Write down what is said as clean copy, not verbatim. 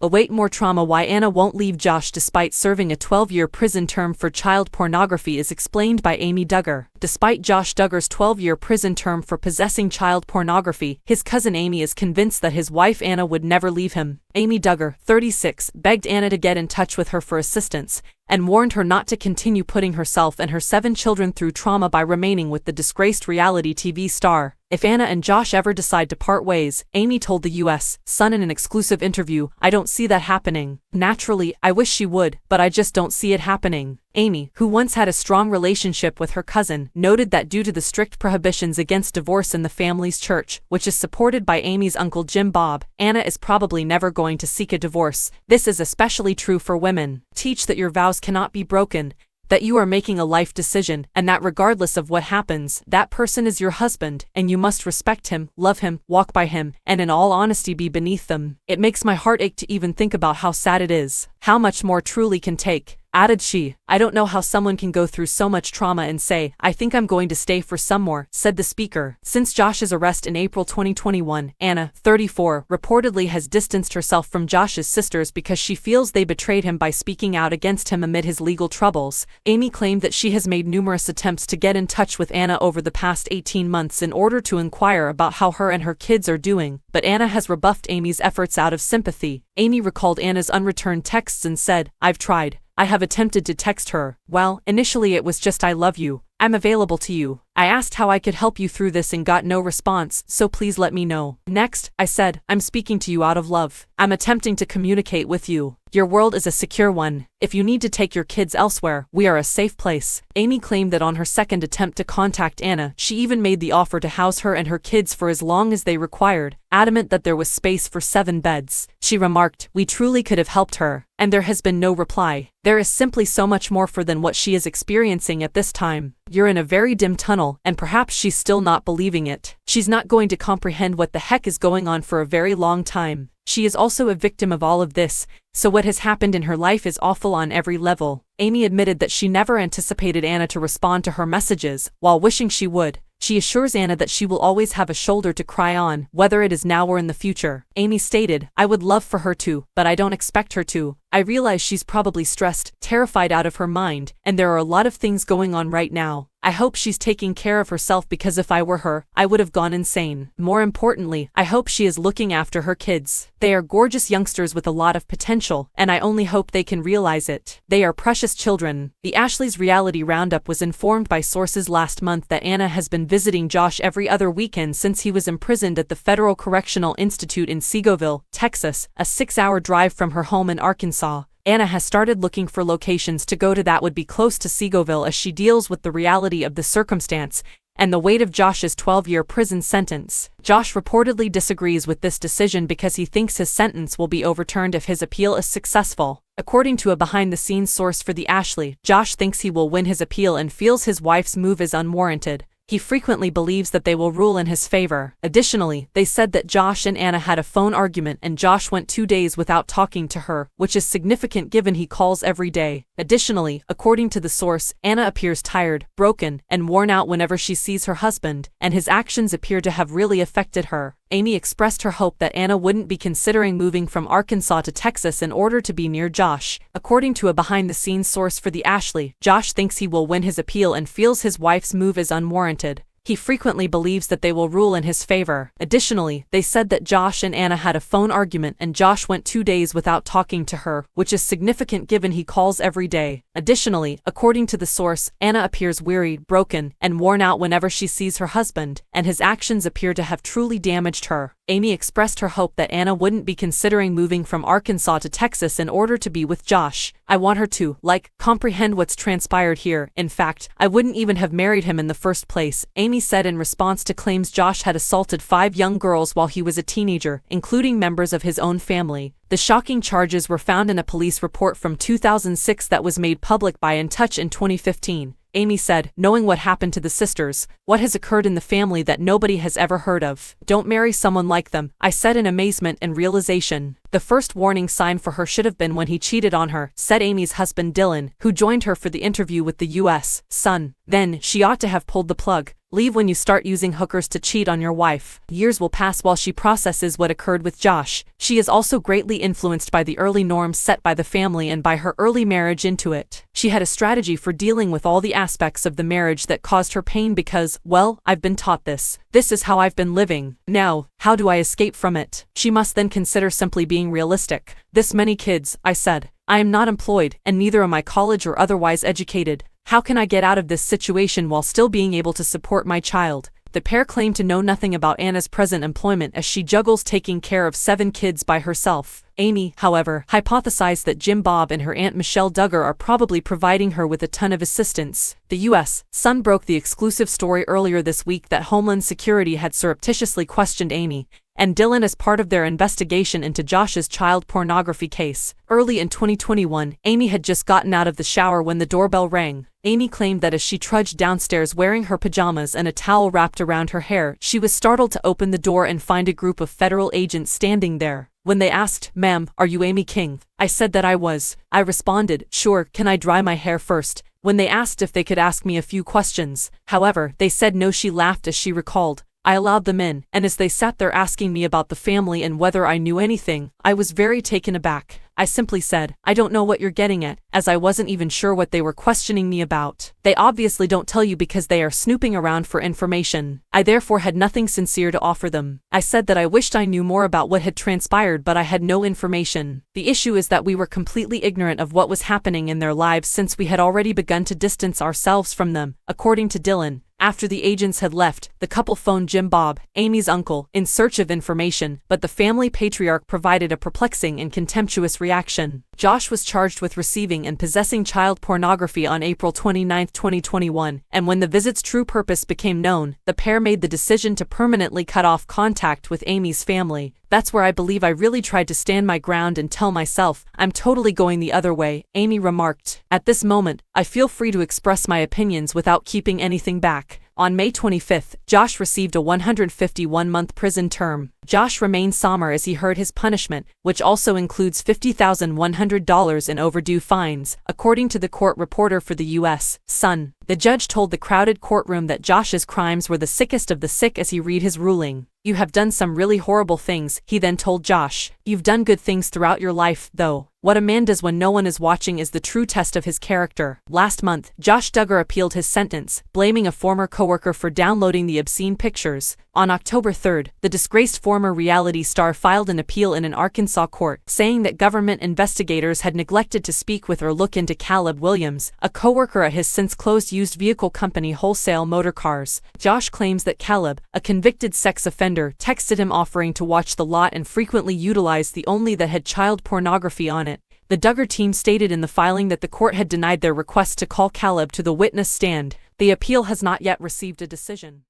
Await more trauma. Why Anna won't leave Josh despite serving a 12-year prison term for child pornography is explained by Amy Duggar. Despite Josh Duggar's 12-year prison term for possessing child pornography, his cousin Amy is convinced that his wife Anna would never leave him. Amy Duggar, 36, begged Anna to get in touch with her for assistance, and warned her not to continue putting herself and her 7 children through trauma by remaining with the disgraced reality TV star. If Anna and Josh ever decide to part ways, Amy told the U.S. Sun in an exclusive interview, "I don't see that happening. Naturally, I wish she would, but I just don't see it happening." Amy, who once had a strong relationship with her cousin, noted that due to the strict prohibitions against divorce in the family's church, which is supported by Amy's uncle Jim Bob, Anna is probably never going to seek a divorce. This is especially true for women. Teach that your vows cannot be broken, that you are making a life decision, and that regardless of what happens, that person is your husband, and you must respect him, love him, walk by him, and in all honesty be beneath them. It makes my heart ache to even think about how sad it is, how much more truly can take. Added she, "I don't know how someone can go through so much trauma and say, I think I'm going to stay for some more," said the speaker. Since Josh's arrest in April 2021, Anna, 34, reportedly has distanced herself from Josh's sisters because she feels they betrayed him by speaking out against him amid his legal troubles. Amy claimed that she has made numerous attempts to get in touch with Anna over the past 18 months in order to inquire about how her and her kids are doing, but Anna has rebuffed Amy's efforts out of sympathy. Amy recalled Anna's unreturned texts and said, "I've tried. I have attempted to text her. Well, initially it was just 'I love you. I'm available to you. I asked how I could help you through this and got no response, so please let me know. Next, I said, I'm speaking to you out of love. I'm attempting to communicate with you. Your world is a secure one. If you need to take your kids elsewhere, we are a safe place." Amy claimed that on her second attempt to contact Anna, she even made the offer to house her and her kids for as long as they required, adamant that there was space for 7 beds. She remarked, "We truly could have helped her, and there has been no reply. There is simply so much more for than what she is experiencing at this time. You're in a very dim tunnel, and perhaps she's still not believing it. She's not going to comprehend what the heck is going on for a very long time. She is also a victim of all of this, so what has happened in her life is awful on every level." Amy admitted that she never anticipated Anna to respond to her messages, while wishing she would. She assures Anna that she will always have a shoulder to cry on, whether it is now or in the future. Amy stated, "I would love for her to, but I don't expect her to. I realize she's probably stressed, terrified out of her mind, and there are a lot of things going on right now. I hope she's taking care of herself because if I were her, I would have gone insane. More importantly, I hope she is looking after her kids. They are gorgeous youngsters with a lot of potential, and I only hope they can realize it. They are precious children." The Ashley's Reality Roundup was informed by sources last month that Anna has been visiting Josh every other weekend since he was imprisoned at the Federal Correctional Institute in Seagoville, Texas, a 6-hour drive from her home in Arkansas. Anna has started looking for locations to go to that would be close to Seagoville as she deals with the reality of the circumstance and the weight of Josh's 12-year prison sentence. Josh reportedly disagrees with this decision because he thinks his sentence will be overturned if his appeal is successful. According to a behind-the-scenes source for the Ashley, Josh thinks he will win his appeal and feels his wife's move is unwarranted. He frequently believes that they will rule in his favor. Additionally, they said that Josh and Anna had a phone argument and Josh went 2 days without talking to her, which is significant given he calls every day. Additionally, according to the source, Anna appears tired, broken, and worn out whenever she sees her husband, and his actions appear to have really affected her. Amy expressed her hope that Anna wouldn't be considering moving from Arkansas to Texas in order to be near Josh. According to a behind-the-scenes source for the Ashley, Josh thinks he will win his appeal and feels his wife's move is unwarranted. He frequently believes that they will rule in his favor. Additionally, they said that Josh and Anna had a phone argument and Josh went 2 days without talking to her, which is significant given he calls every day. Additionally, according to the source, Anna appears weary, broken, and worn out whenever she sees her husband, and his actions appear to have truly damaged her. Amy expressed her hope that Anna wouldn't be considering moving from Arkansas to Texas in order to be with Josh. "I want her to, comprehend what's transpired here. In fact, I wouldn't even have married him in the first place," Amy said in response to claims Josh had assaulted 5 young girls while he was a teenager, including members of his own family. The shocking charges were found in a police report from 2006 that was made public by In Touch in 2015. Amy said, "Knowing what happened to the sisters, what has occurred in the family that nobody has ever heard of. Don't marry someone like them," I said in amazement and realization. The first warning sign for her should have been when he cheated on her, said Amy's husband Dylan, who joined her for the interview with the U.S. Sun. Then, she ought to have pulled the plug. Leave when you start using hookers to cheat on your wife. Years will pass while she processes what occurred with Josh. She is also greatly influenced by the early norms set by the family and by her early marriage into it. She had a strategy for dealing with all the aspects of the marriage that caused her pain because, well, I've been taught this. This is how I've been living. Now, how do I escape from it? She must then consider simply being realistic. This many kids, I said. I am not employed, and neither am I college or otherwise educated. How can I get out of this situation while still being able to support my child? The pair claim to know nothing about Anna's present employment as she juggles taking care of 7 kids by herself. Amy, however, hypothesized that Jim Bob and her Aunt Michelle Duggar are probably providing her with a ton of assistance. The U.S. Sun broke the exclusive story earlier this week that Homeland Security had surreptitiously questioned Amy and Dylan as part of their investigation into Josh's child pornography case. Early in 2021, Amy had just gotten out of the shower when the doorbell rang. Amy claimed that as she trudged downstairs wearing her pajamas and a towel wrapped around her hair, she was startled to open the door and find a group of federal agents standing there. When they asked, "Ma'am, are you Amy King?" I said that I was. I responded, "Sure, can I dry my hair first?" When they asked if they could ask me a few questions, however, they said no. She laughed as she recalled. I allowed them in, and as they sat there asking me about the family and whether I knew anything, I was very taken aback. I simply said, "I don't know what you're getting at," as I wasn't even sure what they were questioning me about. They obviously don't tell you because they are snooping around for information. I therefore had nothing sincere to offer them. I said that I wished I knew more about what had transpired, but I had no information. The issue is that we were completely ignorant of what was happening in their lives since we had already begun to distance ourselves from them, according to Dylan. After the agents had left, the couple phoned Jim Bob, Amy's uncle, in search of information, but the family patriarch provided a perplexing and contemptuous reaction. Josh was charged with receiving and possessing child pornography on April 29, 2021, and when the visit's true purpose became known, the pair made the decision to permanently cut off contact with Amy's family. That's where I believe I really tried to stand my ground and tell myself, I'm totally going the other way, Amy remarked. At this moment, I feel free to express my opinions without keeping anything back. On May 25, Josh received a 151-month prison term. Josh remained somber as he heard his punishment, which also includes $50,100 in overdue fines, according to the court reporter for the U.S. Sun. The judge told the crowded courtroom that Josh's crimes were the sickest of the sick as he read his ruling. You have done some really horrible things, he then told Josh. You've done good things throughout your life, though. What a man does when no one is watching is the true test of his character. Last month, Josh Duggar appealed his sentence, blaming a former coworker for downloading the obscene pictures. On October 3, the disgraced former reality star filed an appeal in an Arkansas court, saying that government investigators had neglected to speak with or look into Caleb Williams, a coworker at his since-closed used vehicle company Wholesale Motor Cars. Josh claims that Caleb, a convicted sex offender, texted him offering to watch the lot and frequently utilized the only that had child pornography on it. The Duggar team stated in the filing that the court had denied their request to call Caleb to the witness stand. The appeal has not yet received a decision.